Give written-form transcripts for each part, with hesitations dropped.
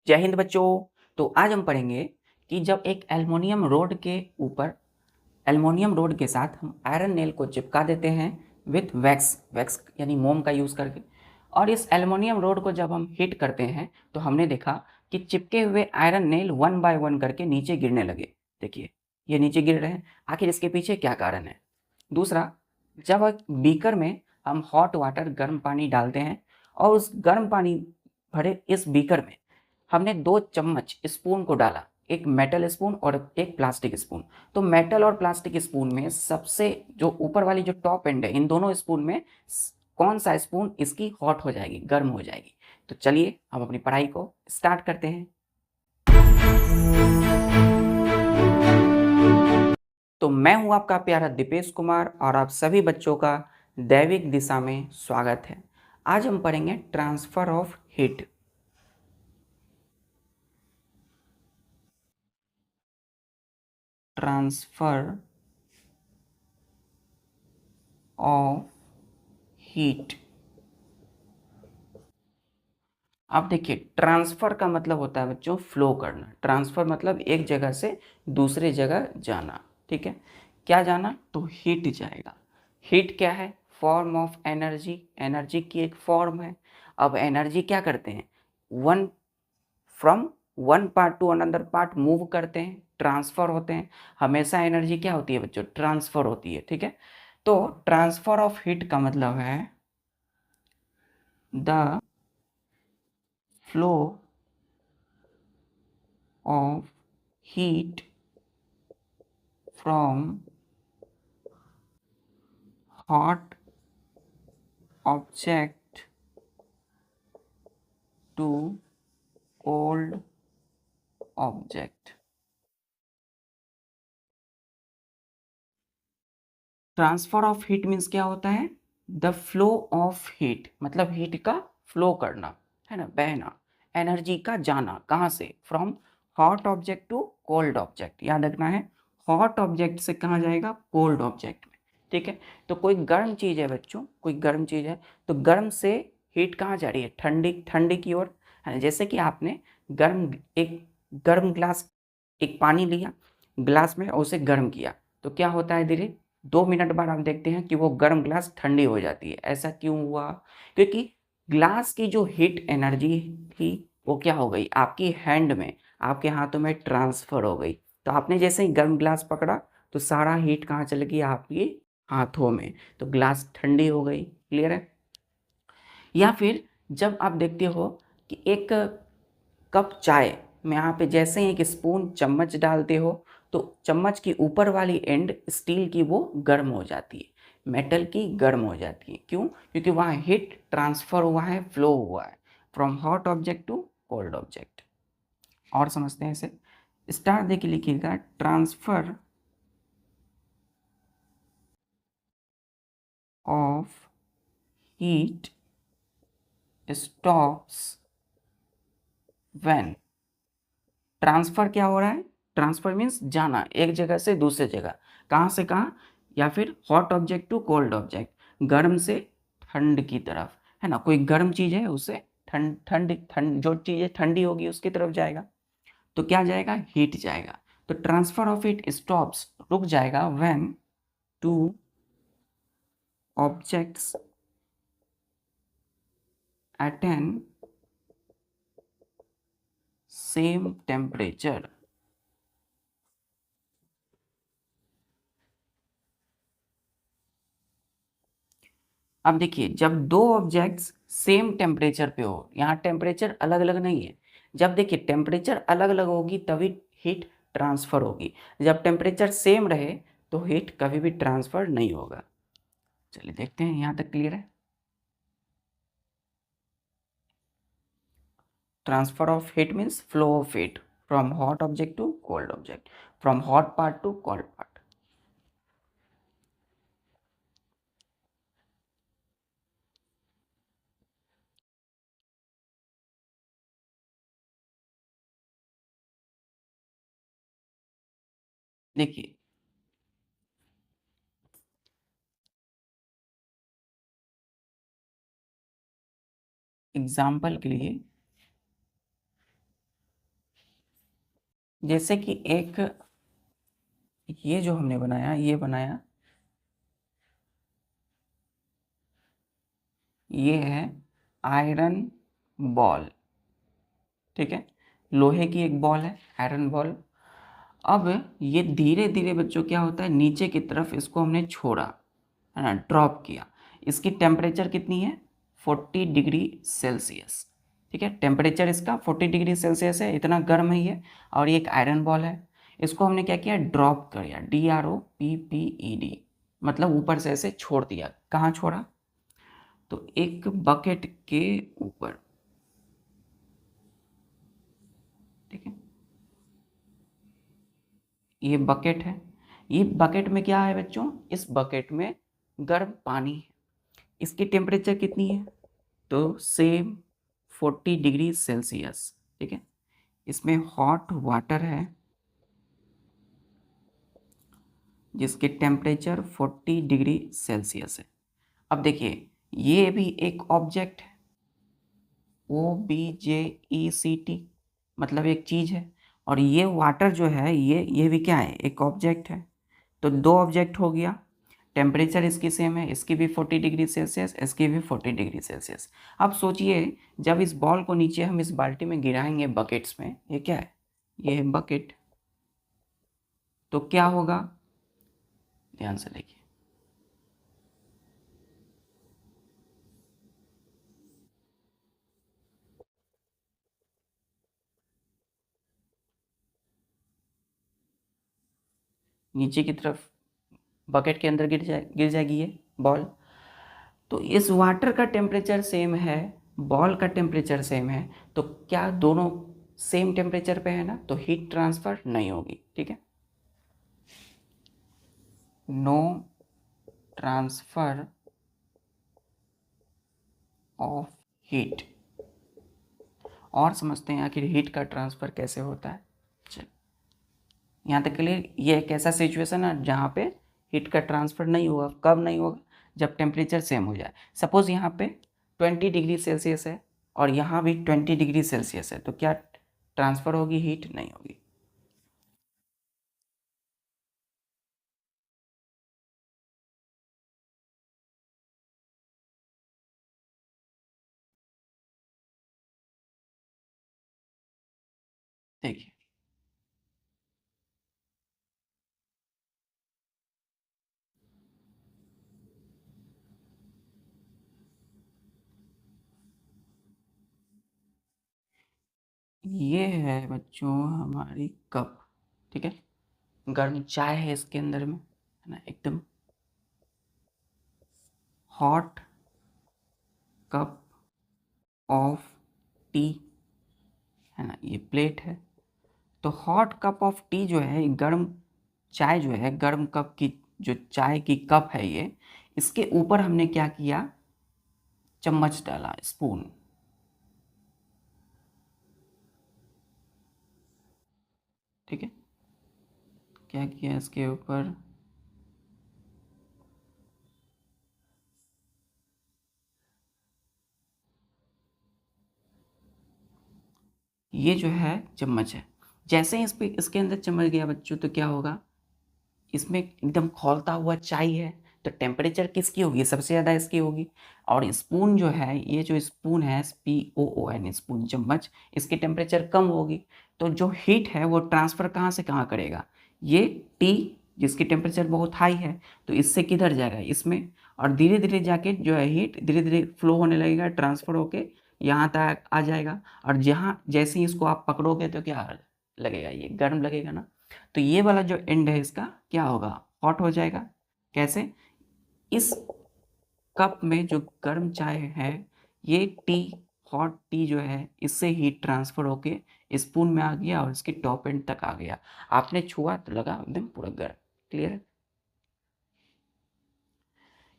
जय हिंद बच्चों। तो आज हम पढ़ेंगे कि जब एक एल्युमिनियम रोड के ऊपर एल्युमिनियम रोड के साथ हम आयरन नेल को चिपका देते हैं विथ वैक्स यानी मोम का यूज़ करके, और इस एल्युमिनियम रोड को जब हम हीट करते हैं तो हमने देखा कि चिपके हुए आयरन नेल 1 बाय 1 करके नीचे गिरने लगे। देखिए ये नीचे गिर रहे हैं, आखिर इसके पीछे क्या कारण है। दूसरा, जब एक बीकर में हम हॉट वाटर गर्म पानी डालते हैं और उस गर्म पानी भरे इस बीकर में हमने 2 चम्मच स्पून को डाला, एक मेटल स्पून और एक प्लास्टिक स्पून। तो मेटल और प्लास्टिक स्पून में सबसे जो ऊपर वाली जो टॉप एंड है, इन दोनों स्पून में कौन सा स्पून इसकी हॉट हो जाएगी, गर्म हो जाएगी। तो चलिए हम अपनी पढ़ाई को स्टार्ट करते हैं। तो मैं हूं आपका प्यारा दीपेश कुमार और आप सभी बच्चों का दैविक दिशा में स्वागत है। आज हम पढ़ेंगे transfer of heat. Transfer of heat. अब देखिए, ट्रांसफर का मतलब होता है बच्चों फ्लो करना। ट्रांसफर मतलब एक जगह से दूसरे जगह जाना, ठीक है। क्या जाना? तो हीट जाएगा। हीट क्या है? Form of energy. एनर्जी की एक फॉर्म है। अब एनर्जी क्या करते हैं? One from one part two another part move करते हैं, ट्रांसफर होते हैं। हमेशा एनर्जी क्या होती है बच्चों? ट्रांसफर होती है, ठीक है। तो ट्रांसफर ऑफ हीट का मतलब है the flow of heat from hot object to cold object। Transfer of heat means क्या होता है? द फ्लो ऑफ हीट, मतलब हीट का फ्लो करना, है ना, बहना। एनर्जी का जाना कहाँ से? From hot object to cold object. याद रखना है, हॉट ऑब्जेक्ट से कहाँ जाएगा? कोल्ड ऑब्जेक्ट में, ठीक है। तो कोई गर्म चीज़ है बच्चों, कोई गर्म चीज़ है तो गर्म से हीट कहाँ जा रही है? ठंडी ठंडी की ओर, है ना। जैसे कि आपने एक गर्म ग्लास, एक पानी लिया ग्लास में और उसे गर्म किया, तो क्या होता है? धीरे 2 मिनट बाद आप देखते हैं कि वो गर्म ग्लास ठंडी हो जाती है। ऐसा क्यों हुआ? क्योंकि ग्लास की जो हीट एनर्जी थी वो क्या हो गई? आपकी हैंड में, आपके हाथों में ट्रांसफर हो गई। तो आपने जैसे ही गर्म ग्लास पकड़ा तो सारा हीट कहाँ चल गई? आपके हाथों में, तो ग्लास ठंडी हो गई। क्लियर है? या फिर जब आप देखते हो कि एक कप चाय में यहाँ पे जैसे ही एक स्पून चम्मच डालते हो तो चम्मच की ऊपर वाली एंड स्टील की वो गर्म हो जाती है, मेटल की गर्म हो जाती है। क्यों? क्योंकि वहाँ हीट ट्रांसफर हुआ है, फ्लो हुआ है from hot object to cold object. और समझते हैं इसे। स्टार दे के लिखिएगा, transfer of heat stops when. Transfer क्या हो रहा है? ट्रांसफर मीन्स जाना एक जगह से दूसरे जगह। कहाँ से कहाँ? या फिर hot object to cold object, गर्म से ठंड की तरफ, है ना। कोई गर्म चीज़ है उससे ठंड ठंड ठंड जो चीज़ें ठंडी होगी उसकी तरफ जाएगा, तो क्या जाएगा? हीट जाएगा। तो ट्रांसफर ऑफ हीट स्टॉप्स, रुक जाएगा, when two objects attain same temperature. अब देखिए, जब दो ऑब्जेक्ट्स सेम टेम्परेचर पे हो, यहाँ टेम्परेचर अलग अलग नहीं है। जब देखिए टेम्परेचर अलग अलग होगी तभी हीट ट्रांसफर होगी। जब टेम्परेचर सेम रहे तो हीट कभी भी ट्रांसफर नहीं होगा। चलिए देखते हैं, यहाँ तक क्लियर है। Transfer of heat means flow of heat from hot object to cold object, from hot part to cold part. देखिए एग्जाम्पल के लिए, जैसे कि एक ये जो हमने बनाया, ये बनाया, ये है आयरन बॉल, ठीक है, लोहे की एक बॉल है, आयरन बॉल। अब ये धीरे धीरे बच्चों क्या होता है, नीचे की तरफ इसको हमने छोड़ा, है ना, ड्रॉप किया। इसकी टेम्परेचर कितनी है, 40 डिग्री सेल्सियस, ठीक है, टेम्परेचर इसका 40 डिग्री सेल्सियस है, इतना गर्म है ये। और ये एक आयरन बॉल है, इसको हमने क्या किया, ड्रॉप किया, DROPPED, मतलब ऊपर से ऐसे छोड़ दिया। कहाँ छोड़ा, तो एक बकेट के ऊपर, ठीक है, ये बकेट है। ये बकेट में क्या है बच्चों, इस बकेट में गर्म पानी है। इसकी टेम्परेचर कितनी है, तो सेम 40 डिग्री सेल्सियस, ठीक है। इसमें हॉट वाटर है जिसकी टेम्परेचर 40 डिग्री सेल्सियस है। अब देखिए, ये भी एक ऑब्जेक्ट है, OBJECT, मतलब एक चीज़ है। और ये वाटर जो है, ये भी क्या है, एक ऑब्जेक्ट है। तो दो ऑब्जेक्ट हो गया। टेम्परेचर इसकी सेम है, इसकी भी 40 डिग्री सेल्सियस, इसकी भी 40 डिग्री सेल्सियस। अब सोचिए, जब इस बॉल को नीचे हम इस बाल्टी में गिराएंगे बकेट्स में, ये क्या है, ये है बकेट, तो क्या होगा, ध्यान से देखिए। नीचे की तरफ बकेट के अंदर गिर जाएगी ये बॉल। तो इस वाटर का टेम्परेचर सेम है, बॉल का टेम्परेचर सेम है, तो क्या दोनों सेम टेम्परेचर पे है ना, तो हीट ट्रांसफ़र नहीं होगी, ठीक है, नो ट्रांसफ़र ऑफ हीट। और समझते हैं आखिर हीट का ट्रांसफ़र कैसे होता है। चल, यहाँ तक के लिए ये एक ऐसा सिचुएशन है जहाँ पे हीट का ट्रांसफ़र नहीं होगा। कब नहीं होगा, जब टेम्परेचर सेम हो जाए। सपोज़ यहाँ पे 20 डिग्री सेल्सियस है और यहाँ भी 20 डिग्री सेल्सियस है, तो क्या ट्रांसफ़र होगी, हीट नहीं होगी। देखिए, ये है बच्चों हमारी कप, ठीक है, गर्म चाय है इसके अंदर में, है ना, एकदम हॉट कप ऑफ टी, है ना, ये प्लेट है। तो हॉट कप ऑफ टी जो है, गर्म चाय जो है, गर्म कप की जो चाय की कप है ये, इसके ऊपर हमने क्या किया, चम्मच डाला, स्पून, ठीक है, क्या किया इसके ऊपर, ये जो है चम्मच है। जैसे ही इस पे इसके अंदर चम्मच गया बच्चों, तो क्या होगा, इसमें एकदम खौलता हुआ चाय है, तो टेम्परेचर किसकी होगी, सबसे ज़्यादा इसकी होगी। और स्पून जो है, ये जो स्पून है, SPOON, स्पून, चम्मच, इसकी टेम्परेचर कम होगी। तो जो हीट है वो ट्रांसफ़र कहाँ से कहाँ करेगा, ये टी जिसकी टेम्परेचर बहुत हाई है, तो इससे किधर जाएगा, इसमें। और धीरे धीरे जाके जो है हीट धीरे धीरे फ्लो होने लगेगा, ट्रांसफ़र होके यहाँ तक आ जाएगा। और जहाँ जैसे ही इसको आप पकड़ोगे तो क्या लगेगा, ये गर्म लगेगा ना। तो ये वाला जो एंड है इसका क्या होगा, हॉट हो जाएगा। कैसे, इस कप में जो गर्म चाय है, ये टी, हॉट टी जो है, इससे हीट ट्रांसफ़र होके स्पून में आ गया और इसके टॉप एंड तक आ गया। आपने छुआ तो लगा एकदम पूरा गर्म। क्लियर है।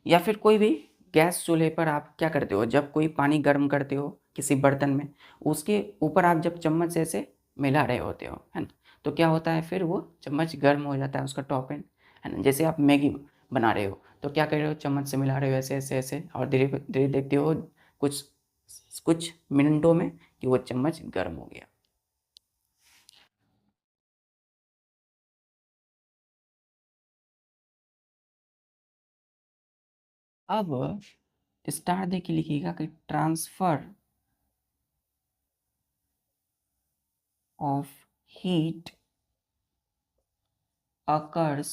या फिर कोई भी गैस चूल्हे पर आप क्या करते हो, जब कोई पानी गर्म करते हो किसी बर्तन में, उसके ऊपर आप जब चम्मच से ऐसे मिला रहे होते हो, है ना, तो क्या होता है, फिर वो चम्मच गर्म हो जाता है, उसका टॉप एंड, है ना। जैसे आप मैगी बना रहे हो, तो क्या कर रहे हो, चम्मच से मिला रहे हो ऐसे ऐसे ऐसे, और धीरे धीरे देखते हो कुछ कुछ मिनटों में कि वो चम्मच गर्म हो गया। अब स्टार दे के लिखिएगा कि transfer of heat occurs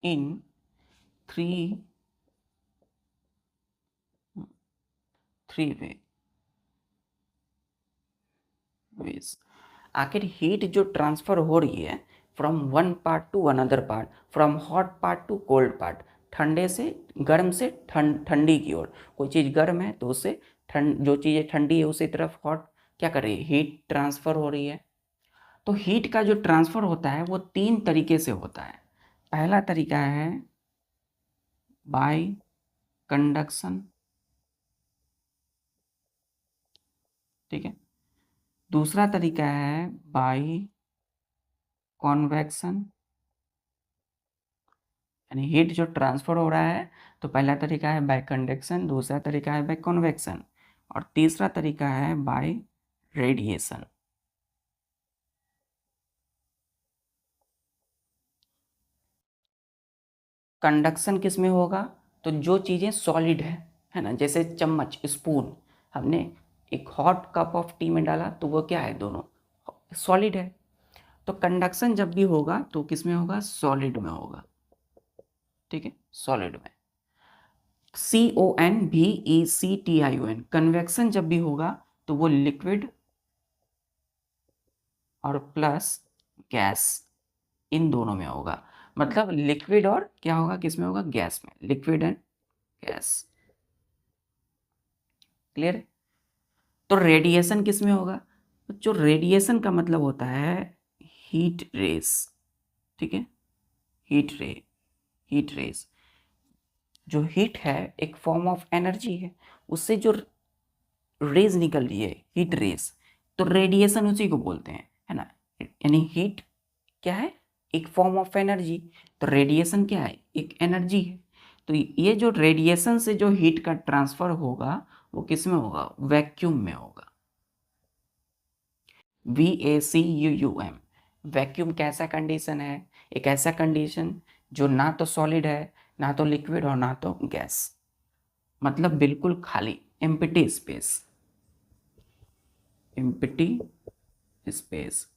in three ways। आखिर हीट जो ट्रांसफर हो रही है from one part two another part, from hot part to cold part, ठंडे से गर्म से ठंडी की ओर। कोई चीज़ गर्म है तो उससे जो चीज़ें ठंडी है उसी तरफ हॉट क्या कर रही है, हीट ट्रांसफर हो रही है। तो हीट का जो ट्रांसफर होता है वो 3 तरीके से होता है। पहला तरीका है बाय कंडक्शन, ठीक है। दूसरा तरीका है बाय कॉन्वेक्शन, यानी हीट जो ट्रांसफर हो रहा है तो पहला तरीका है बाय कंडक्शन, दूसरा तरीका है बाय कॉन्वेक्शन, और तीसरा तरीका है बाय रेडिएशन। कंडक्शन किस में होगा, तो जो चीज़ें सॉलिड है ना, जैसे चम्मच, स्पून, हमने एक हॉट कप ऑफ टी में डाला तो वो क्या है, दोनों सॉलिड है। तो कंडक्शन जब भी होगा तो किस में होगा, सॉलिड में होगा, ठीक है, सॉलिड में। CONVECTION, कन्वेक्शन जब भी होगा तो वो लिक्विड और प्लस गैस, इन दोनों में होगा। मतलब लिक्विड और क्या होगा, किस में होगा, गैस में, लिक्विड एंड गैस। क्लियर। तो रेडिएशन किस में होगा, तो जो रेडिएशन का मतलब होता है हीट रेस, ठीक है, हीट रेस। जो हीट है एक फॉर्म ऑफ एनर्जी है, उससे जो रेज निकल रही है, हीट रेस, तो रेडिएशन उसी को बोलते हैं, है ना। यानी हीट क्या है, एक फॉर्म ऑफ एनर्जी, तो रेडिएशन क्या है, एक एनर्जी है। तो ये जो रेडिएशन से जो हीट का ट्रांसफर होगा वो किस में होगा, वैक्यूम में होगा। VACUUM, वैक्यूम कैसा कंडीशन है, एक ऐसा कंडीशन जो ना तो सॉलिड है, ना तो लिक्विड और ना तो गैस, मतलब बिल्कुल खाली, एम्प्टी स्पेस। एम्प्टी स्पेस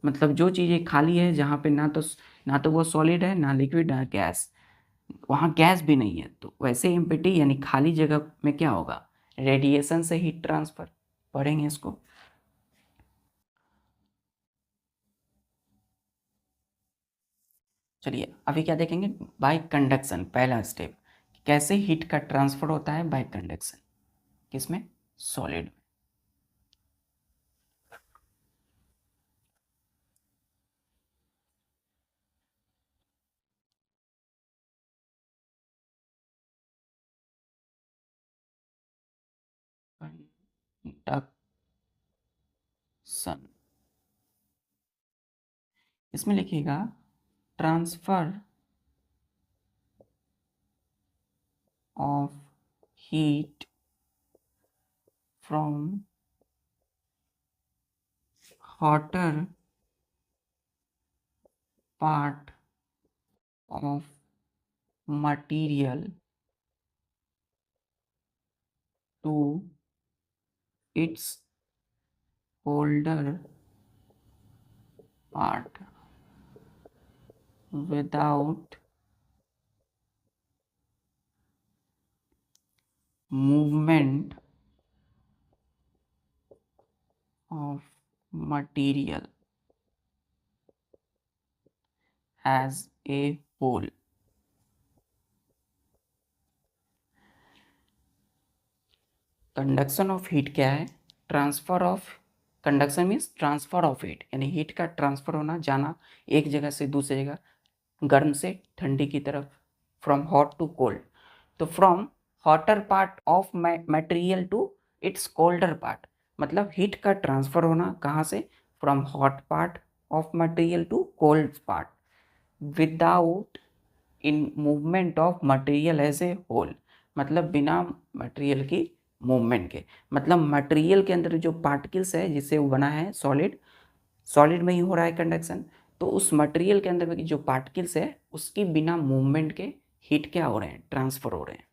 मतलब जो चीज़ें खाली है, जहाँ पे ना तो वो सॉलिड है, ना लिक्विड, ना गैस, वहाँ गैस भी नहीं है, तो वैसे एम्प्टी यानी खाली जगह में क्या होगा, रेडिएशन से हीट ट्रांसफर। पढ़ेंगे इसको। चलिए अभी क्या देखेंगे, बाय कंडक्शन, पहला स्टेप, कैसे हीट का ट्रांसफर होता है बाय कंडक्शन, किसमें, सॉलिड कंडक्शन। इसमें लिखिएगा transfer of heat from hotter part of material to its colder part without movement of material as a whole। Conduction of heat क्या है, transfer of, conduction means transfer of heat, यानी heat का transfer होना, जाना एक जगह से दूसरी जगह, गर्म से ठंडी की तरफ, फ्रॉम हॉट टू कोल्ड। तो from hotter part of material to its colder part, मतलब हीट का ट्रांसफर होना कहाँ से, from hot part of material to cold part without in movement of material as a whole, मतलब बिना material की movement के, मतलब मटेरियल के अंदर जो पार्टिकल्स है जिससे वो बना है सॉलिड, सॉलिड में ही हो रहा है कंडक्शन, तो उस मटेरियल के अंदर में जो पार्टिकल्स है उसकी बिना मूवमेंट के हीट क्या हो रहे हैं, ट्रांसफर हो रहे हैं।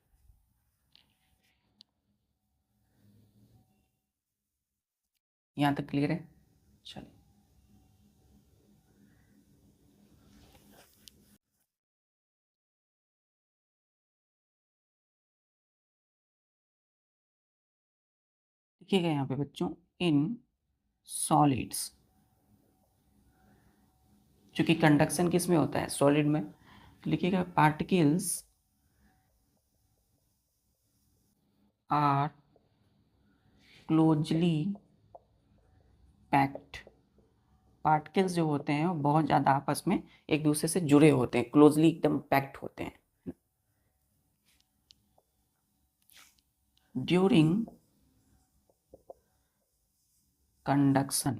यहाँ तक क्लियर है? चलिए, देखिएगा यहाँ पे बच्चों, इन सॉलिड्स, चूंकि कंडक्शन किस में होता है, सॉलिड में, तो लिखिएगा particles are closely packed. Particles जो होते हैं वो बहुत ज़्यादा आपस में एक दूसरे से जुड़े होते हैं, क्लोजली एकदम पैक्ड होते हैं। ड्यूरिंग कंडक्शन,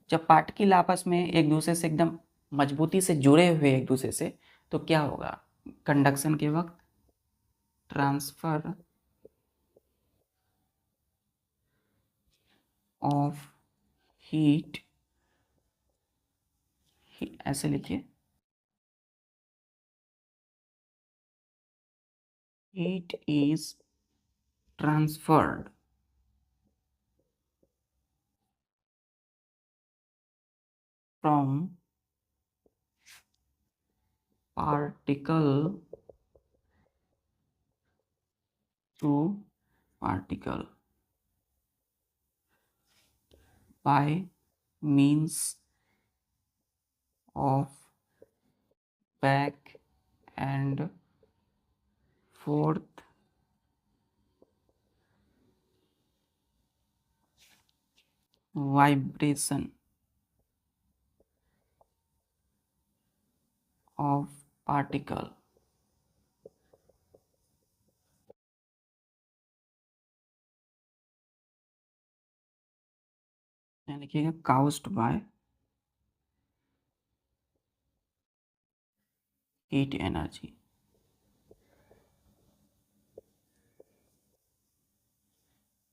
जब पार्टिकल आपस में एक दूसरे से एकदम मजबूती से जुड़े हुए एक दूसरे से, तो क्या होगा, कंडक्शन के वक्त ट्रांसफर ऑफ हीट, ऐसे लिखिए, heat is transferred from particle to particle by means of back and forth vibration of particle। यहाँ लिखिएगा caused by heat energy।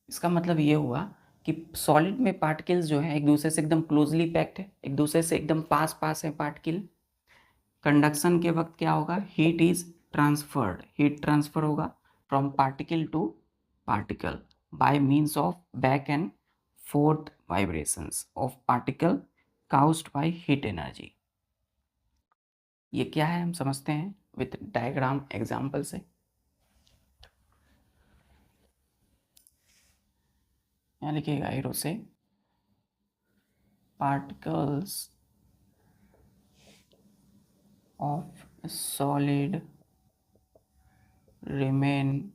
इसका मतलब ये हुआ कि सॉलिड में पार्टिकल्स जो है एक दूसरे से एकदम क्लोजली पैक्ड है, एक दूसरे से एकदम पास पास है पार्टिकल। कंडक्शन के वक्त क्या होगा, heat is transferred, heat transfer होगा from particle to particle by means of back and forth vibrations of particle caused by heat energy. ये क्या है हम समझते हैं विथ डायग्राम एग्जाम्पल से। यहाँ लिखिएगा एरो से, particles of a solid remain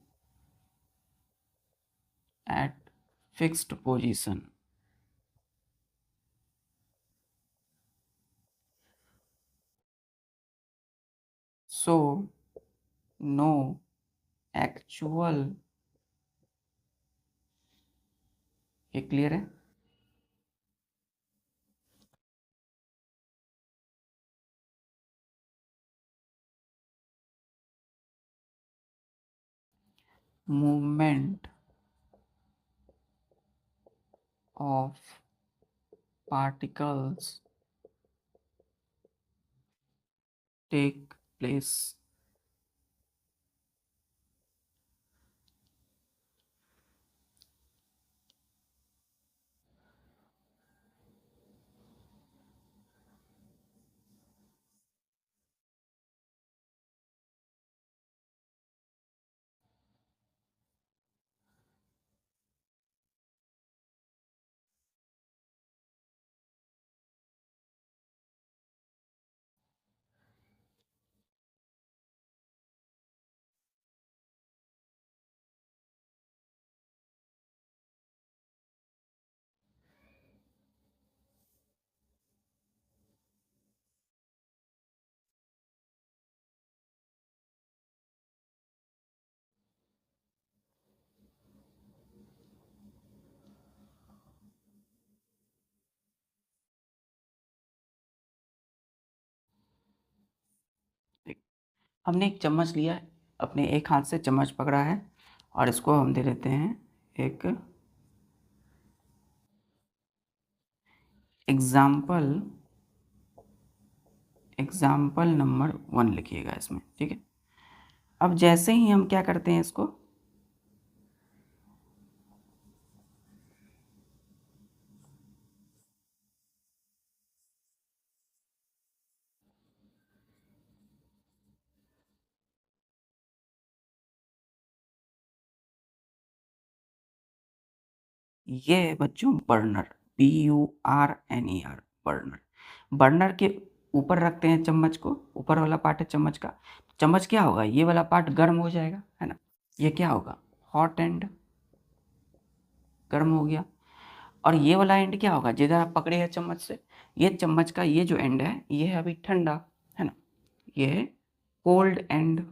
at fixed position, so no actual, ये क्लियर है, movement of particles take place। हमने एक चम्मच लिया है, अपने एक हाथ से चम्मच पकड़ा है और इसको हम दे देते हैं एक एग्जाम्पल एग्जाम्पल नंबर 1 लिखिएगा इसमें, ठीक है। अब जैसे ही हम क्या करते हैं इसको, ये है बच्चों बर्नर, BURNER, बर्नर। बर्नर के ऊपर रखते हैं चम्मच को, ऊपर वाला पार्ट है चम्मच का। चम्मच क्या होगा, ये वाला पार्ट गर्म हो जाएगा, है ना। ये क्या होगा, हॉट एंड, गर्म हो गया। और ये वाला एंड क्या होगा, जिधर आप पकड़े हैं चम्मच से, ये चम्मच का ये जो एंड है ये है अभी ठंडा, है ना, ये है कोल्ड एंड।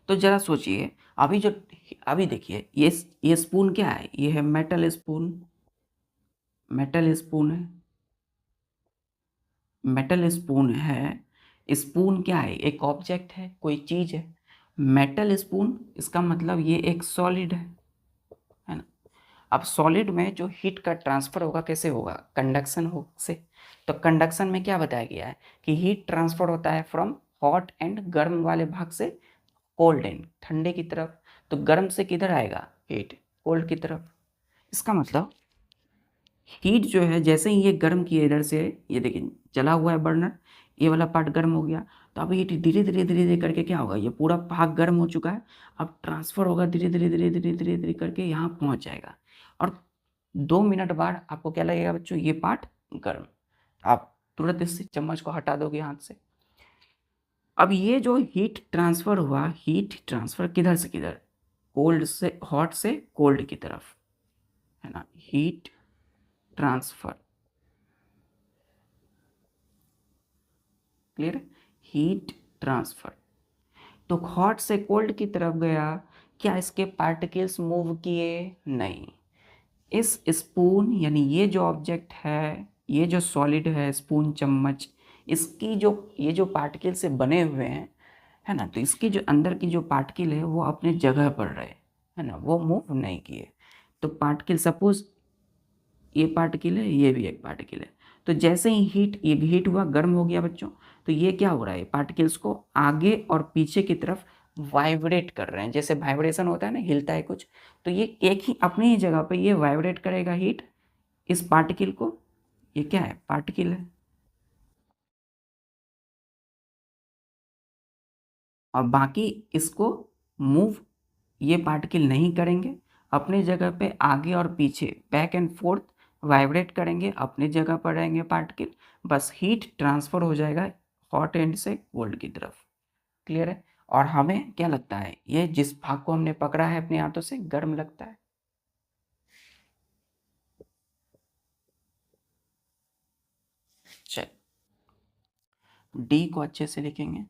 तो जरा सोचिए, अभी जो, अभी देखिए ये स्पून क्या है, ये है मेटल स्पून, मेटल स्पून है, मेटल स्पून है। स्पून क्या है, एक ऑब्जेक्ट है, कोई चीज है। मेटल स्पून, इसका मतलब ये एक सॉलिड है ना। अब सॉलिड में जो हीट का ट्रांसफर होगा कैसे होगा, कंडक्शन हो से। तो कंडक्शन में क्या बताया गया है कि हीट ट्रांसफर होता है फ्रॉम हॉट एंड, गर्म वाले भाग से कोल्ड एंड, ठंडे की तरफ। तो गर्म से किधर आएगा हीट, कोल्ड की तरफ। इसका मतलब हीट जो है, जैसे ही ये गर्म किए इधर से, ये देखिए जला हुआ है बर्नर, ये वाला पार्ट गर्म हो गया। तो अब हीट धीरे धीरे धीरे धीरे करके क्या होगा, ये पूरा भाग गर्म हो चुका है। अब ट्रांसफर होगा धीरे धीरे धीरे धीरे धीरे धीरे करके यहाँ पहुँच जाएगा। और 2 मिनट बाद आपको क्या लगेगा बच्चों, ये पार्ट गर्म। आप तुरंत इससे चम्मच को हटा दोगे हाथ से। अब ये जो हीट ट्रांसफर हुआ, हीट ट्रांसफर किधर से किधर, कोल्ड से, हॉट से कोल्ड की तरफ, है ना। Heat transfer, clear, heat transfer. तो हॉट से कोल्ड की तरफ गया, क्या इसके पार्टिकल्स मूव किए, नहीं। इस स्पून यानी ये जो ऑब्जेक्ट है, ये जो सॉलिड है स्पून चम्मच, इसकी जो ये जो पार्टिकल से बने हुए हैं, है ना, तो इसकी जो अंदर की जो पार्टिकल है वो अपने जगह पर रहे, है ना, वो मूव नहीं किए। तो पार्टिकल, सपोज ये पार्टिकल है, ये भी एक पार्टिकल है। तो जैसे ही ये हीट हुआ, गर्म हो गया बच्चों, तो ये क्या हो रहा है, पार्टिकल्स को आगे और पीछे की तरफ वाइब्रेट कर रहे हैं। जैसे वाइब्रेशन होता है ना, हिलता है कुछ, तो ये एक ही अपनी ही जगह पे ये वाइब्रेट करेगा हीट इस पार्टिकल को। ये क्या है, पार्टिकल है। और बाकी इसको मूव ये पार्टिकल नहीं करेंगे, अपने जगह पे आगे और पीछे बैक एंड फोर्थ वाइब्रेट करेंगे, अपनी जगह पर रहेंगे पार्टिकल। बस हीट ट्रांसफर हो जाएगा हॉट एंड से कोल्ड की तरफ, क्लियर है। और हमें क्या लगता है, ये जिस भाग को हमने पकड़ा है अपने हाथों से गर्म लगता है। चल, डी को अच्छे से लिखेंगे।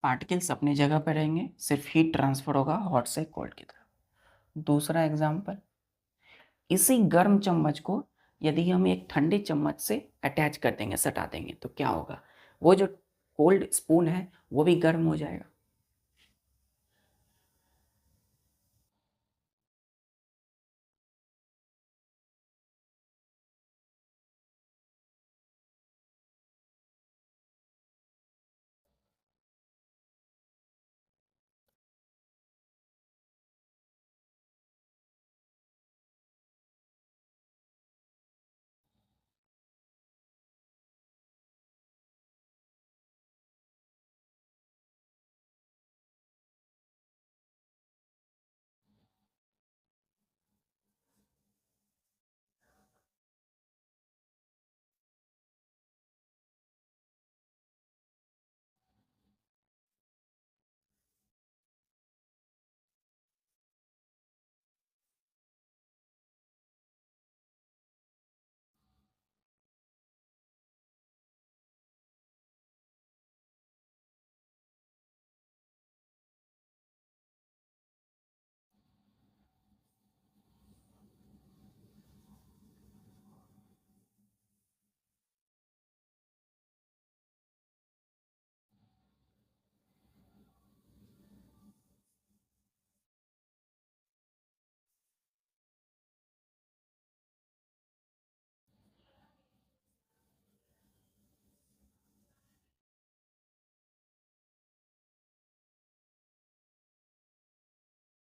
पार्टिकल्स अपनी जगह पर रहेंगे, सिर्फ हीट ट्रांसफर होगा हॉट से कोल्ड की तरफ। दूसरा एग्जाम्पल, इसी गर्म चम्मच को यदि हम एक ठंडे चम्मच से अटैच कर देंगे, सटा देंगे, तो क्या होगा, वो जो कोल्ड स्पून है वो भी गर्म हो जाएगा।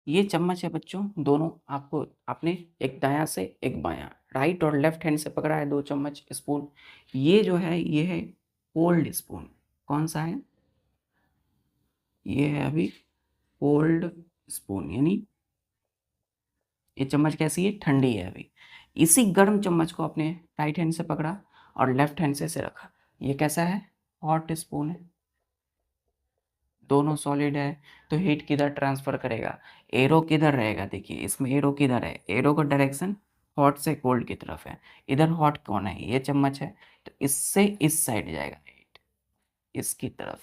ये चम्मच है बच्चों, दोनों आपको आपने एक दायां से एक बायां, राइट और लेफ्ट हैंड से पकड़ा है 2 चम्मच स्पून। ये जो है ये है कोल्ड स्पून। कौन सा है? ये है अभी कोल्ड स्पून, यानी ये चम्मच कैसी है? ठंडी है अभी। इसी गर्म चम्मच को आपने राइट हैंड से पकड़ा और लेफ्ट हैंड से ऐसे रखा। ये कैसा है? हॉट स्पून है। दोनों सॉलिड है, तो हीट किधर ट्रांसफर करेगा? एरो किधर रहेगा? देखिए इसमें एरो किधर है? एरो का डायरेक्शन हॉट से कोल्ड की तरफ है। इधर हॉट कौन है? ये चम्मच है, तो इससे इस साइड जाएगा हीट, इसकी तरफ,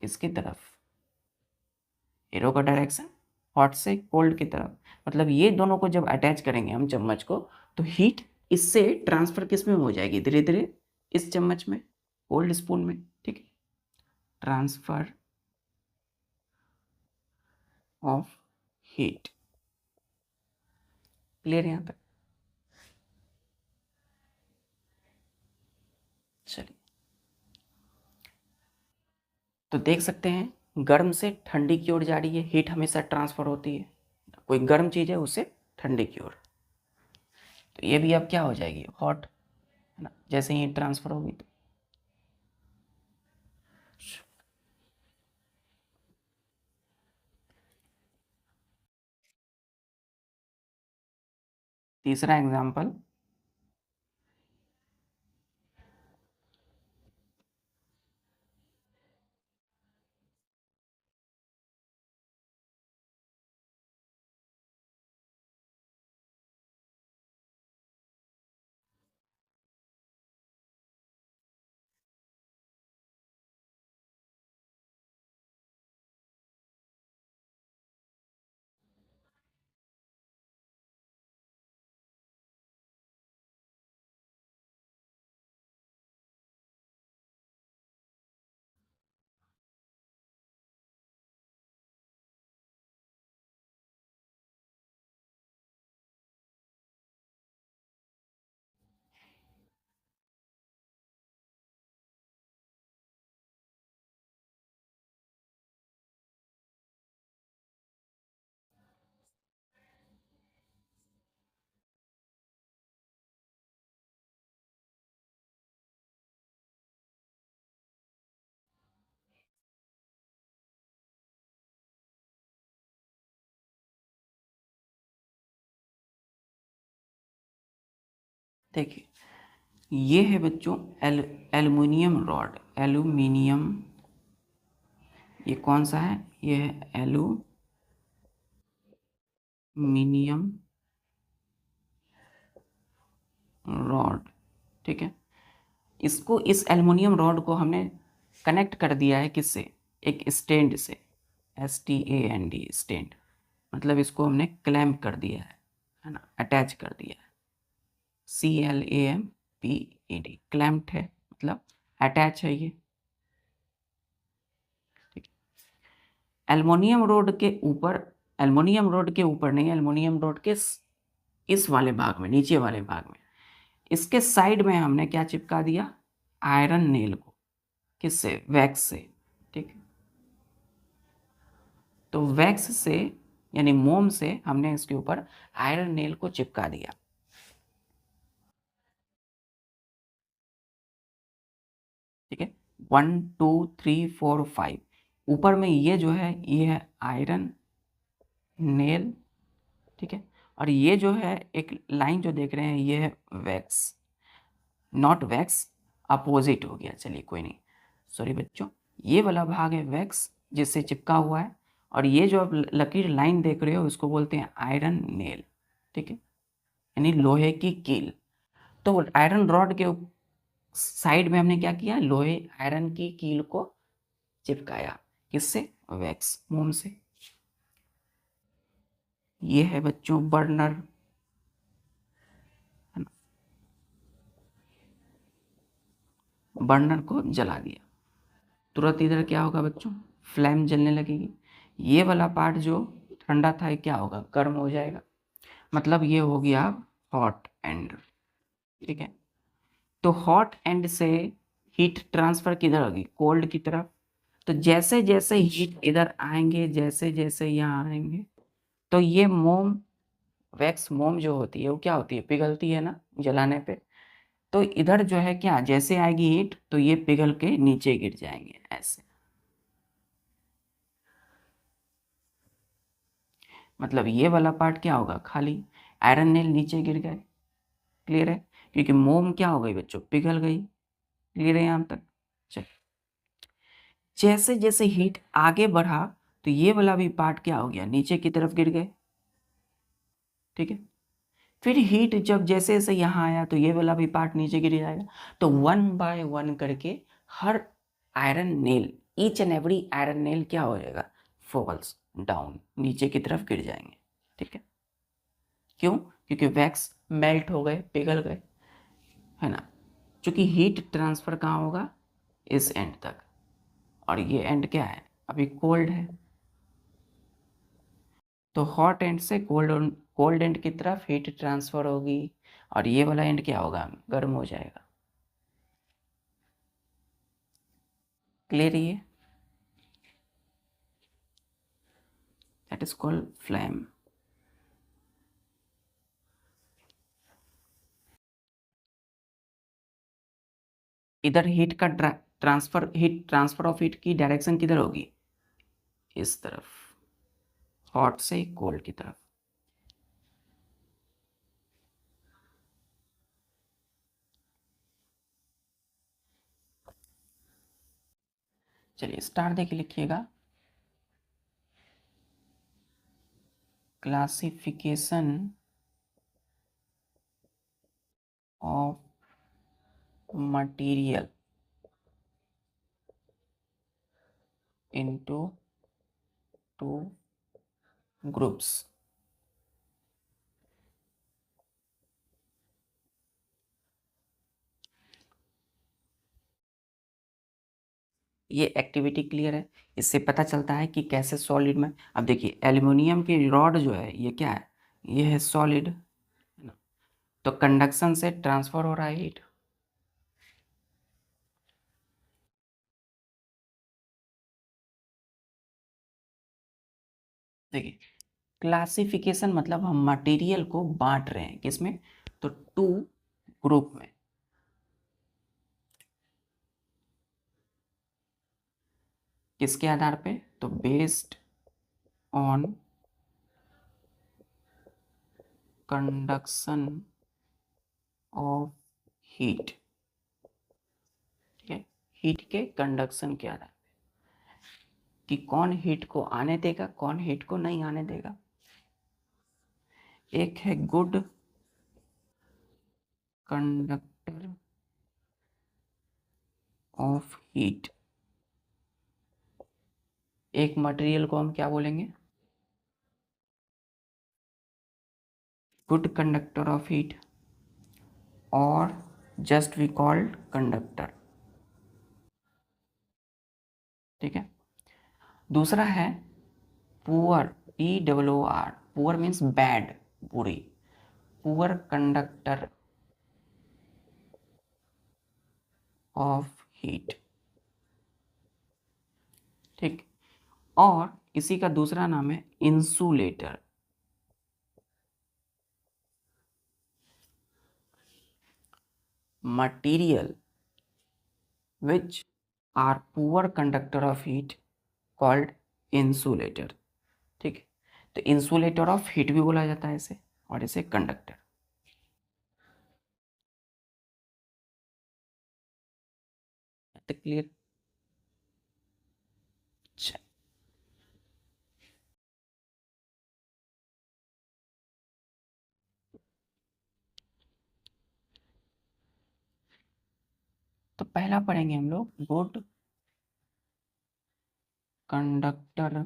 इसकी तरफ। एरो का डायरेक्शन हॉट से कोल्ड की तरफ। मतलब ये दोनों को जब अटैच करेंगे हम चम्मच को, तो हीट इससे ट्रांसफर किस में हो जाएगी? धीरे धीरे इस चम्मच में, कोल्ड स्पून में। ठीक है, ट्रांसफर ऑफ हीट। क्लियर यहाँ तक? चलिए, तो देख सकते हैं गर्म से ठंडी की ओर जा रही है, हीट हमेशा ट्रांसफर होती है। कोई गर्म चीज़ है उससे ठंडी की ओर, तो ये भी अब क्या हो जाएगी? हॉट, है ना? जैसे ही ट्रांसफर होगी तो तीसरा एग्जाम्पल, देखिए ये है बच्चों एल्युमिनियम रॉड। एल्युमिनियम, ये कौन सा है? ये है एल्युमिनियम रॉड। ठीक है, इसको, इस एल्युमिनियम रॉड को हमने कनेक्ट कर दिया है किससे? एक स्टैंड से, STAND, स्टैंड। मतलब इसको हमने क्लैम्प कर दिया है ना, अटैच कर दिया है। CLAMPED, क्लैम्प्ड है, मतलब अटैच है ये। एल्युमिनियम रोड के ऊपर, एल्युमिनियम रोड के ऊपर नहीं, एल्युमिनियम रोड के इस वाले भाग में, नीचे वाले भाग में, इसके साइड में हमने क्या चिपका दिया? आयरन नेल को। किससे? वैक्स से। ठीक, तो वैक्स से यानी मोम से हमने इसके ऊपर आयरन नेल को चिपका दिया। ठीक है, 1 2 3 4 5, ऊपर में ये जो है ये है आयरन नेल। ठीक है, और ये जो है एक लाइन जो देख रहे हैं ये है वैक्स, नॉट वैक्स, अपोजिट हो गया। चलिए कोई नहीं, सॉरी बच्चों, ये वाला भाग है वैक्स जिससे चिपका हुआ है, और ये जो आप लकीर लाइन देख रहे हो इसको बोलते हैं आयरन नेल। ठीक है, यानी लोहे की कील। तो आयरन रॉड के साइड में हमने क्या किया? लोहे आयरन की कील को चिपकाया। किससे? वैक्स, मोम से। ये है बच्चों बर्नर, है ना? बर्नर को जला दिया, तुरंत इधर क्या होगा बच्चों? फ्लेम जलने लगेगी। ये वाला पार्ट जो ठंडा था ये क्या होगा? गर्म हो जाएगा। मतलब ये हो गया हॉट एंड। ठीक है, तो हॉट एंड से हीट ट्रांसफर किधर होगी? कोल्ड की तरफ। तो जैसे जैसे हीट इधर आएंगे, जैसे जैसे यहाँ आएंगे, तो ये मोम, वैक्स मोम जो होती है वो क्या होती है, पिघलती है ना जलाने पे। तो इधर जो है क्या, जैसे आएगी हीट तो ये पिघल के नीचे गिर जाएंगे ऐसे। मतलब ये वाला पार्ट क्या होगा, खाली, आयरन नेल नीचे गिर गए। क्लियर है, क्योंकि मोम क्या हो गई बच्चों, पिघल गई। क्लियर है यहाँ तक। चल, जैसे जैसे हीट आगे बढ़ा तो ये वाला भी पार्ट क्या हो गया, नीचे की तरफ गिर गए। ठीक है, फिर हीट जब जैसे जैसे यहाँ आया तो ये वाला भी पार्ट नीचे गिर जाएगा। तो 1 by 1 करके हर iron nail, each and every iron nail क्या हो जाएगा, फॉल्स डाउन, नीचे की तरफ गिर जाएंगे। ठीक है, क्यों, क्योंकि वैक्स मेल्ट हो गए, पिघल गए, है ना। क्योंकि हीट ट्रांसफर कहाँ होगा, इस एंड तक, और ये एंड क्या है, अभी कोल्ड है। तो हॉट एंड से कोल्ड एंड की तरफ हीट ट्रांसफर होगी, और ये वाला एंड क्या होगा, गर्म हो जाएगा। क्लियर, ये दैट इज कॉल्ड फ्लेम। इधर हीट का transfer, heat transfer of heat की डायरेक्शन किधर होगी, इस तरफ, हॉट से कोल्ड की तरफ। चलिए स्टार देके लिखिएगा, classification of material into two groups. ये एक्टिविटी क्लियर है, इससे पता चलता है कि कैसे सॉलिड में, अब देखिए एल्युमिनियम की रॉड जो है ये क्या है, ये है सॉलिड, है ना। तो कंडक्शन से ट्रांसफर हो रहा है हीट। देखिए क्लासिफिकेशन मतलब हम मटेरियल को बांट रहे हैं, किसमें, तो टू ग्रुप में। किसके आधार पे, तो based on conduction of heat. ठीक है, हीट के कंडक्शन के आधार कि कौन हीट को आने देगा, कौन हीट को नहीं आने देगा। एक है गुड कंडक्टर ऑफ हीट, एक मटेरियल को हम क्या बोलेंगे, गुड कंडक्टर ऑफ हीट, और जस्ट वी कॉल्ड कंडक्टर। ठीक है, दूसरा है poor, POOR, poor means bad, बुरी, पुअर कंडक्टर ऑफ हीट। ठीक, और इसी का दूसरा नाम है insulator. Material which are poor conductor of heat called insulator. ठीक है, तो इंसुलेटर ऑफ हीट भी बोला जाता है इसे, और इसे कंडक्टर। तो क्लियर। तो पहला पढ़ेंगे हम लोग, गुड कंडक्टर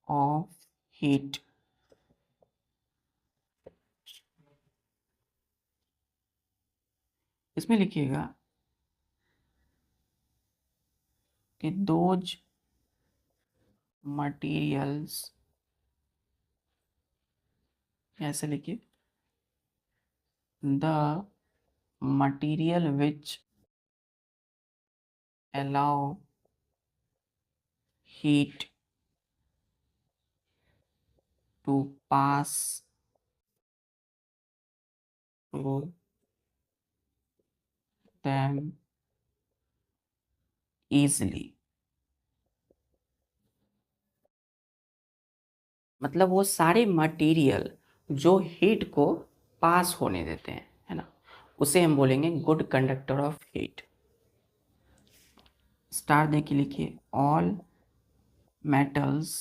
ऑफ हीट। इसमें लिखिएगा कि दोज मटेरियल्स, ऐसे लिखिए, the material which allow heat to pass through them easily। मतलब वो सारे मटेरियल जो हीट को पास होने देते हैं, है ना, उसे हम बोलेंगे good conductor of heat. Star दे के लिखिए, all metals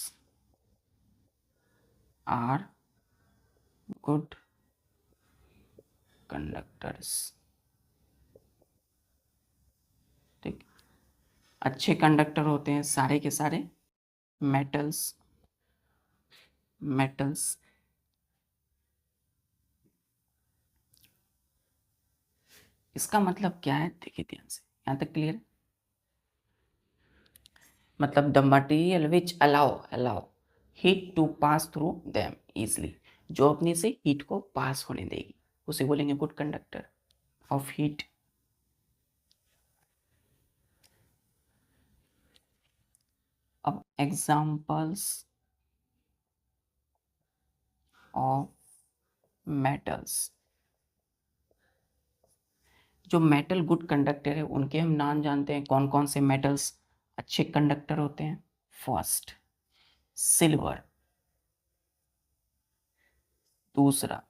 are good conductors. ठीक, अच्छे कंडक्टर होते हैं सारे के सारे मेटल्स। मेटल्स इसका मतलब क्या है, देखिए ध्यान से, यहाँ तक क्लियर है? मतलब the material which allow heat to pass through them easily, जो अपने से हीट को पास होने देगी, उसे बोलेंगे गुड कंडक्टर ऑफ हीट। अब एग्जाम्पल्स ऑफ मेटल्स, जो मेटल गुड कंडक्टर है उनके हम नाम जानते हैं, कौन कौन से मेटल्स अच्छे कंडक्टर होते हैं। फर्स्ट सिल्वर, दूसरा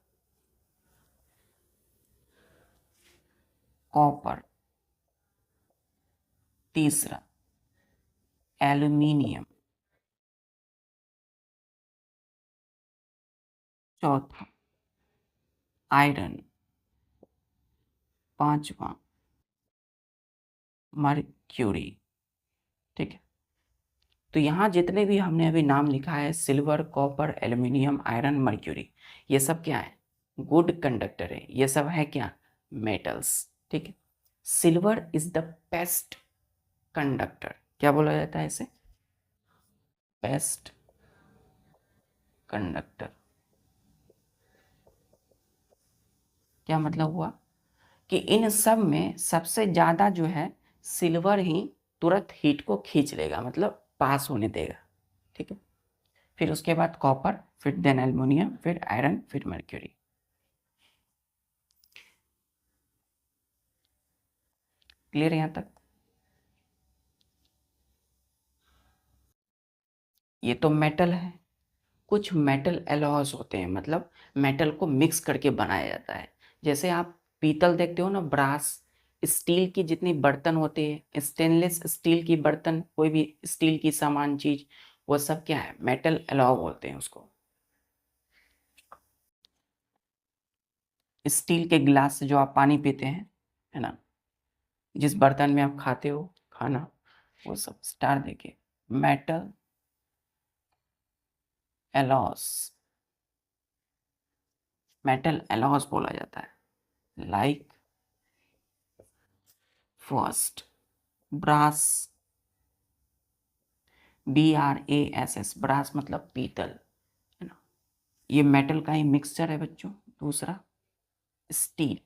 कॉपर, तीसरा एल्यूमिनियम, चौथा आयरन, पांचवा मर्क्यूरी। ठीक है, तो यहाँ जितने भी हमने अभी नाम लिखा है, silver, copper, aluminium, iron, mercury, ये सब क्या है, गुड कंडक्टर है। ये सब है क्या, मेटल्स। ठीक है, silver is the best conductor. क्या बोला जाता है इसे, बेस्ट कंडक्टर। क्या मतलब हुआ कि इन सब में सबसे ज़्यादा जो है सिल्वर ही तुरंत हीट को खींच लेगा, मतलब पास होने देगा। ठीक है, फिर उसके बाद कॉपर, फिर देन एल्युमिनियम, फिर आयरन, फिर मर्क्यूरी। क्लियर है यहाँ तक? ये तो मेटल है। कुछ मेटल एलॉयज होते हैं, मतलब मेटल को मिक्स करके बनाया जाता है। जैसे आप पीतल देखते हो ना, ब्रास, स्टील की जितनी बर्तन होते हैं, स्टेनलेस स्टील की बर्तन, कोई भी स्टील की सामान चीज, वो सब क्या है, मेटल एलॉय बोलते हैं उसको। स्टील के गिलास से जो आप पानी पीते हैं, है ना, जिस बर्तन में आप खाते हो खाना, वो सब स्टार देके मेटल एलॉस, मेटल एलॉस बोला जाता है। Like first brass, BRASS, brass मतलब पीतल, है ना, ये मेटल का ही मिक्सचर है बच्चों। दूसरा स्टील,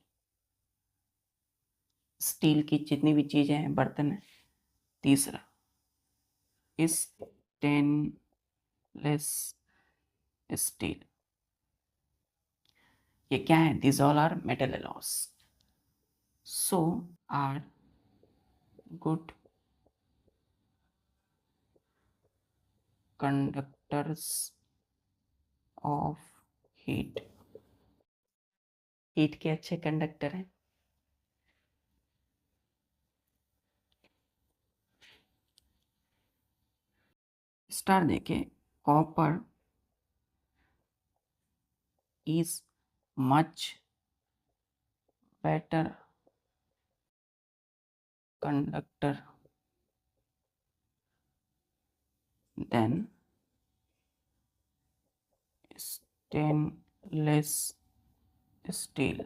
स्टील की जितनी भी चीजें हैं, बर्तन है। तीसरा स्टेनलेस स्टील, ये क्या है, this all are metal alloys, so are good conductors of heat. Heat के अच्छे कंडक्टर हैं। स्टार देखे, copper is much better conductor than stainless steel।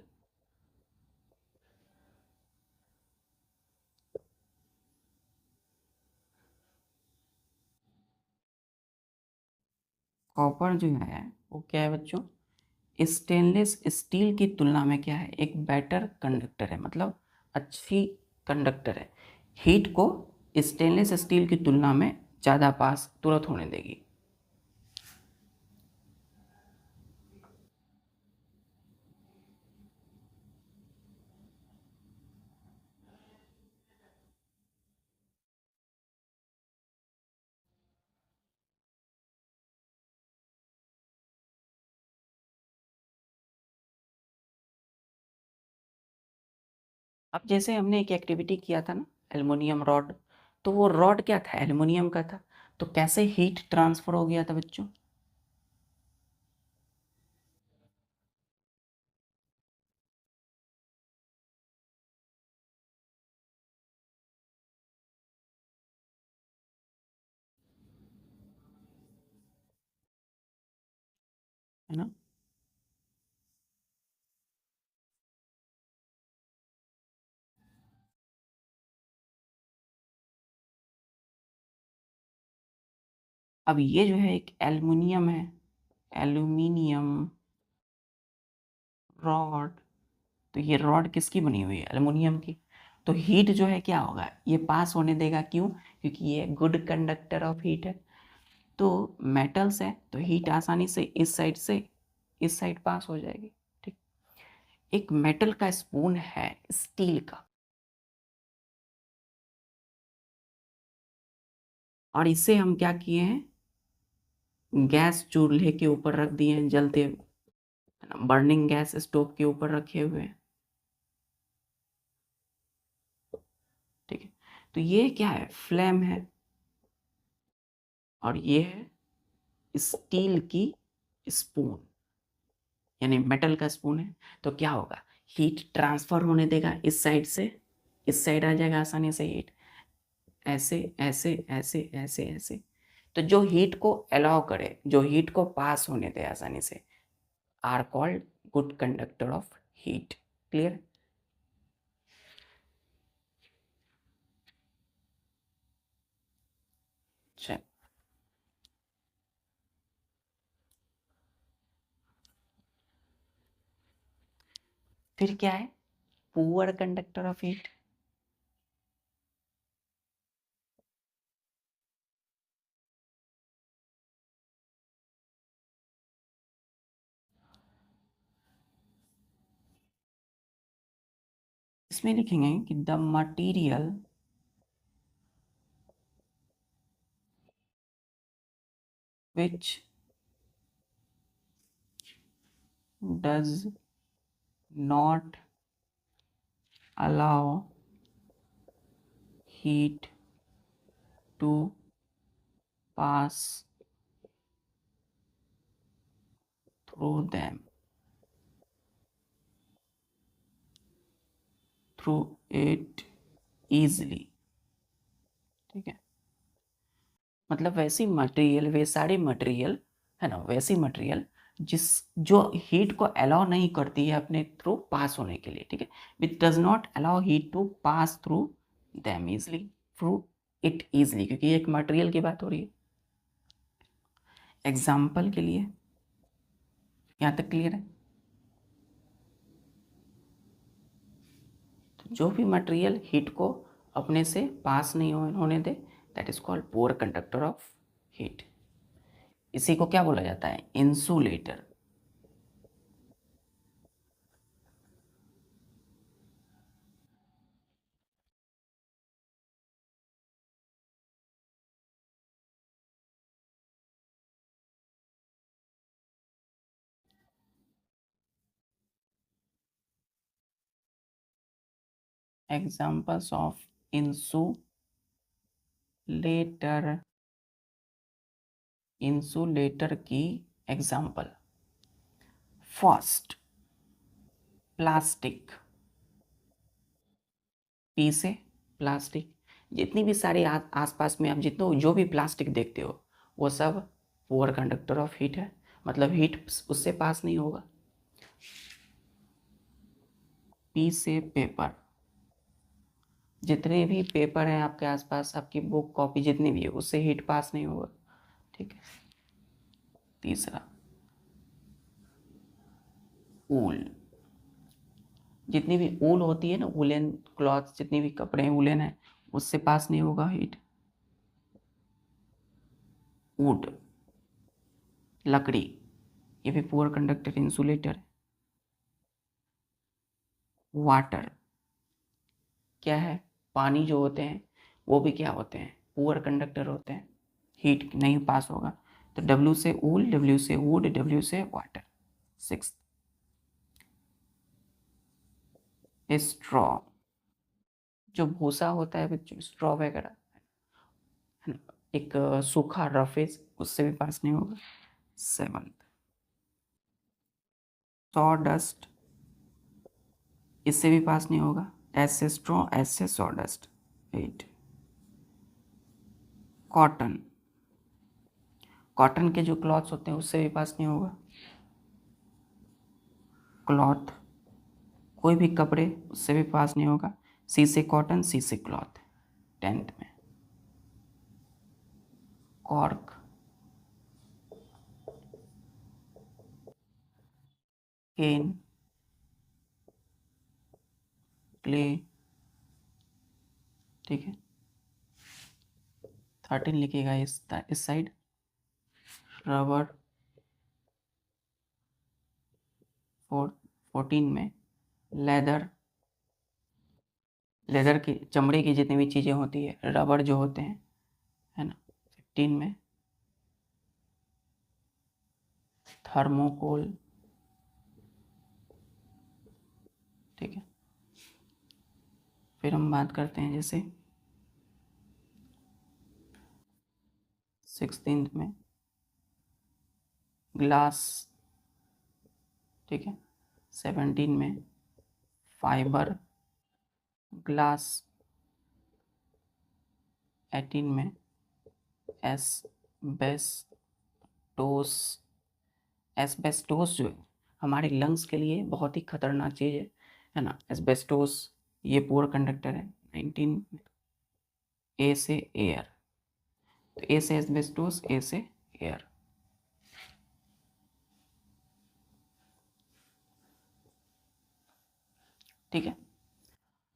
Copper जो है वो क्या है बच्चों, स्टेनलेस स्टील की तुलना में क्या है, एक बेटर कंडक्टर है, मतलब अच्छी कंडक्टर है। हीट को स्टेनलेस स्टील की तुलना में ज़्यादा पास तुरंत होने देगी। अब जैसे हमने एक एक्टिविटी किया था ना, एल्युमिनियम रॉड, तो वो रॉड क्या था, एल्युमिनियम का था, तो कैसे हीट ट्रांसफर हो गया था बच्चों? है ना? अब ये जो है एक एल्युमिनियम है, एल्यूमिनियम रॉड, तो ये रॉड किसकी बनी हुई है, एल्युमिनियम की। तो हीट जो है क्या होगा, ये पास होने देगा, क्यों? क्योंकि ये गुड कंडक्टर ऑफ हीट है। तो मेटल्स है तो हीट आसानी से इस साइड पास हो जाएगी। ठीक। एक मेटल का स्पून है, स्टील का, और इसे हम क्या किए हैं, गैस चूल्हे के ऊपर रख दिए हैं, जलते, बर्निंग गैस स्टोव के ऊपर रखे हुए हैं। ठीक है, तो ये क्या है, फ्लेम है, और ये है स्टील की स्पून, यानी मेटल का स्पून है। तो क्या होगा, हीट ट्रांसफर होने देगा, इस साइड से इस साइड आ जाएगा आसानी से हीट, ऐसे ऐसे ऐसे ऐसे ऐसे। तो जो हीट को अलाउ करे, जो हीट को पास होने दे आसानी से, are called good conductor of heat. Clear? चल, फिर क्या है, पुअर कंडक्टर ऑफ हीट। इसमें लिखेंगे कि the material which does not allow heat to pass through them, through it easily। ठीक है, मतलब वैसी मटेरियल, वे सारे मटेरियल, है ना, वैसी मटेरियल जिस जो हीट को अलाउ नहीं करती है अपने थ्रू पास होने के लिए। ठीक है, which does not allow heat to pass through them easily, through it easily, क्योंकि ये एक मटेरियल की बात हो रही है। एग्जाम्पल के लिए, यहाँ तक क्लियर है? तो जो भी मटेरियल हीट को अपने से पास नहीं होने दे, that is called poor conductor of heat. इसी को क्या बोला जाता है, insulator. Examples of insulator, insulator की एग्जाम्पल, फर्स्ट प्लास्टिक, पी से प्लास्टिक। जितनी भी सारी आसपास में आप जितने जो भी प्लास्टिक देखते हो, वो सब पुअर कंडक्टर ऑफ हीट है, मतलब हीट उससे पास नहीं होगा। पी से पेपर, जितने भी पेपर हैं आपके आसपास, आपकी बुक कॉपी जितनी भी है, उससे हीट पास नहीं होगा। ठीक है, तीसरा ऊल, जितनी भी ऊल होती है ना, वुलन क्लॉथ, जितनी भी कपड़े हैं वुलन है, उससे पास नहीं होगा हीट। वुड, लकड़ी, ये भी पुअर कंडक्टर इंसुलेटर है। वाटर, क्या है, पानी जो होते हैं वो भी क्या होते हैं, पुअर कंडक्टर होते हैं, हीट नहीं पास होगा। तो डब्ल्यू से ऊल, डब्ल्यू से वुड, डब्ल्यू से वाटर। सिक्स, स्ट्रॉ, जो भूसा होता है बच्चों, स्ट्रॉ वगैरह, है ना, एक सूखा रफेज, उससे भी पास नहीं होगा। 7th सॉ डस्ट, इससे भी पास नहीं होगा। एस से स्ट्रॉ, एस से सॉ डस्ट। 8 कॉटन, कॉटन के जो क्लॉथ्स होते हैं उससे भी पास नहीं होगा। क्लॉथ, कोई भी कपड़े, उससे भी पास नहीं होगा। सी से कॉटन, सी से क्लॉथ। 10th में कॉर्क, केन, क्ले, ठीक है। 13 लिखिएगा इस साइड। रबर। 14 में लेदर, लेदर की, चमड़े की जितनी भी चीज़ें होती है, रबर जो होते हैं, है ना। 15 में थर्मोकोल, ठीक है। फिर हम बात करते हैं जैसे 16 में ग्लास, ठीक है। 17 में फाइबर ग्लास। 18 में एस्बेस्टोस, एस्बेस्टोस जो है हमारे लंग्स के लिए बहुत ही खतरनाक चीज़ है ना। एस्बेस्टोस ये पुअर कंडक्टर है। 19 ए से एयर, तो ए से एस्बेस्टोस, ए से एयर। ठीक है।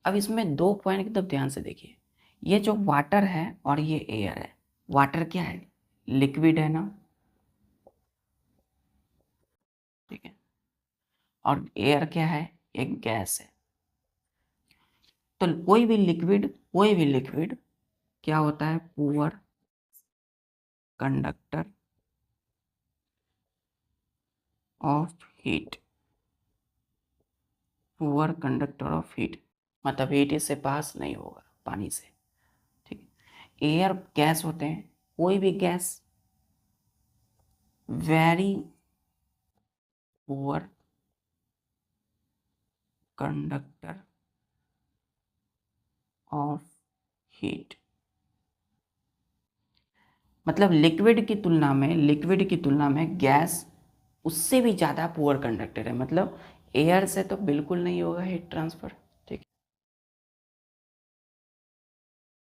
अब इसमें 2 पॉइंट एकदम ध्यान से देखिए। ये जो वाटर है और ये एयर है, वाटर क्या है, लिक्विड है ना, ठीक है। और एयर क्या है, एक गैस है। तो कोई भी लिक्विड क्या होता है, poor conductor of heat, poor conductor of heat, मतलब हीट इससे पास नहीं होगा पानी से, ठीक है। एयर गैस होते हैं, कोई भी gas very poor conductor of heat, मतलब लिक्विड की तुलना में गैस उससे भी ज़्यादा पुअर कंडक्टर है। मतलब एयर से तो बिल्कुल नहीं होगा हीट ट्रांसफर, ठीक है।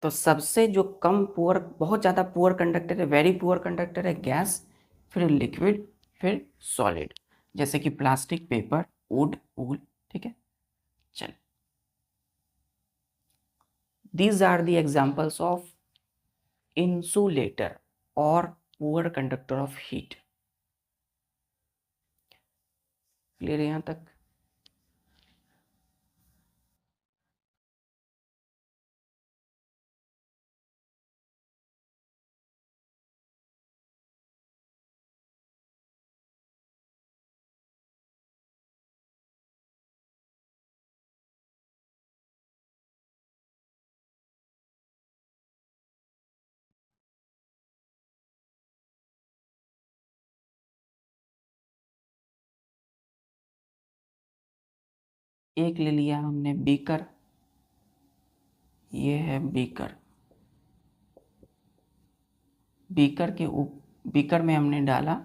तो सबसे जो कम पुअर, बहुत ज़्यादा पुअर कंडक्टर है, वेरी पुअर कंडक्टर है गैस, फिर लिक्विड, फिर सॉलिड, जैसे कि प्लास्टिक, पेपर, वुड, वूल, ठीक है। चल, these are the examples of insulator और poor conductor of heat. Clear है यहाँ तक? एक ले लिया हमने बीकर, ये है बीकर। बीकर में हमने डाला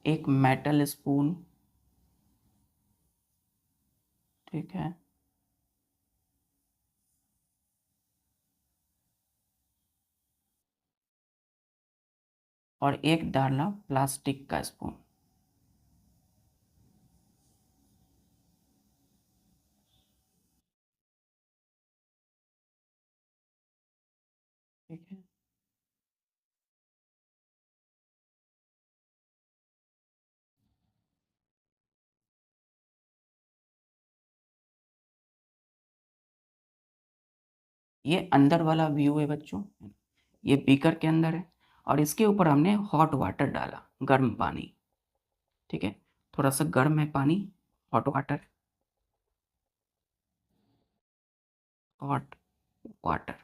एक मेटल स्पून, ठीक है। और एक डाला प्लास्टिक का स्पून, ठीक है। ये अंदर वाला व्यू है बच्चों, ये बीकर के अंदर है और इसके ऊपर हमने हॉट वाटर डाला, गर्म पानी, ठीक है। थोड़ा सा गर्म है पानी, हॉट वाटर, हॉट वाटर।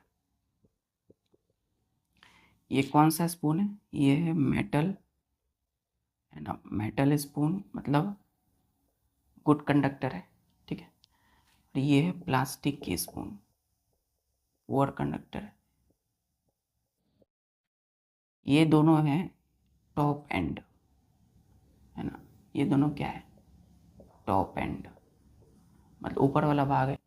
ये कौन सा स्पून है? ये है मेटल, है ना, मेटल स्पून मतलब गुड कंडक्टर है, ठीक है। और ये है प्लास्टिक की स्पून, पुअर कंडक्टर है। ये दोनों हैं टॉप एंड, है ना, ये दोनों क्या है? टॉप एंड, मतलब ऊपर वाला भाग है।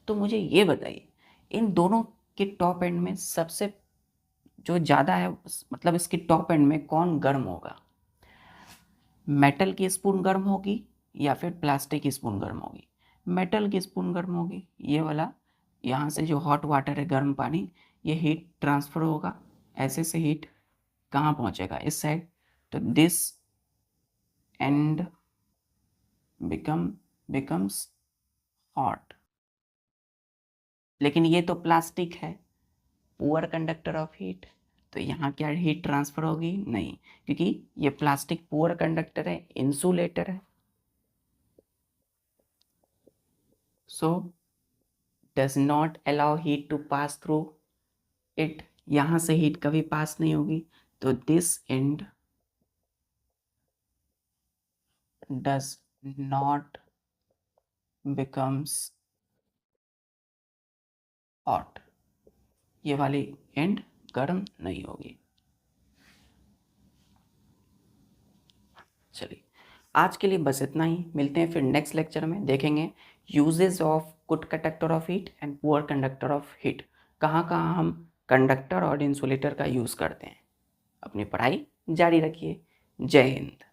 तो मुझे ये बताइए, इन दोनों के टॉप एंड में सबसे जो ज़्यादा है, मतलब इसके टॉप एंड में कौन गर्म होगा? मेटल की स्पून गर्म होगी या फिर प्लास्टिक की स्पून गर्म होगी? मेटल की स्पून गर्म होगी। ये वाला, यहाँ से जो हॉट वाटर है, गर्म पानी, ये हीट ट्रांसफ़र होगा, ऐसे से हीट कहाँ पहुँचेगा? इस साइड। तो दिस एंड बिकम्स हॉट। लेकिन ये तो प्लास्टिक है, पुअर कंडक्टर ऑफ हीट, तो यहाँ क्या हीट ट्रांसफ़र होगी? नहीं, क्योंकि ये प्लास्टिक पुअर कंडक्टर है, इंसुलेटर है। So does not allow heat to pass through it, यहाँ से हीट कभी पास नहीं होगी। तो this end does not becomes hot, ये वाली एंड गर्म नहीं होगी। चलिए, आज के लिए बस इतना ही। मिलते हैं फिर नेक्स्ट लेक्चर में, देखेंगे uses of good conductor of heat and poor conductor of heat, कहाँ कहाँ हम कंडक्टर और इंसुलेटर का यूज़ करते हैं। अपनी पढ़ाई जारी रखिए। जय हिंद।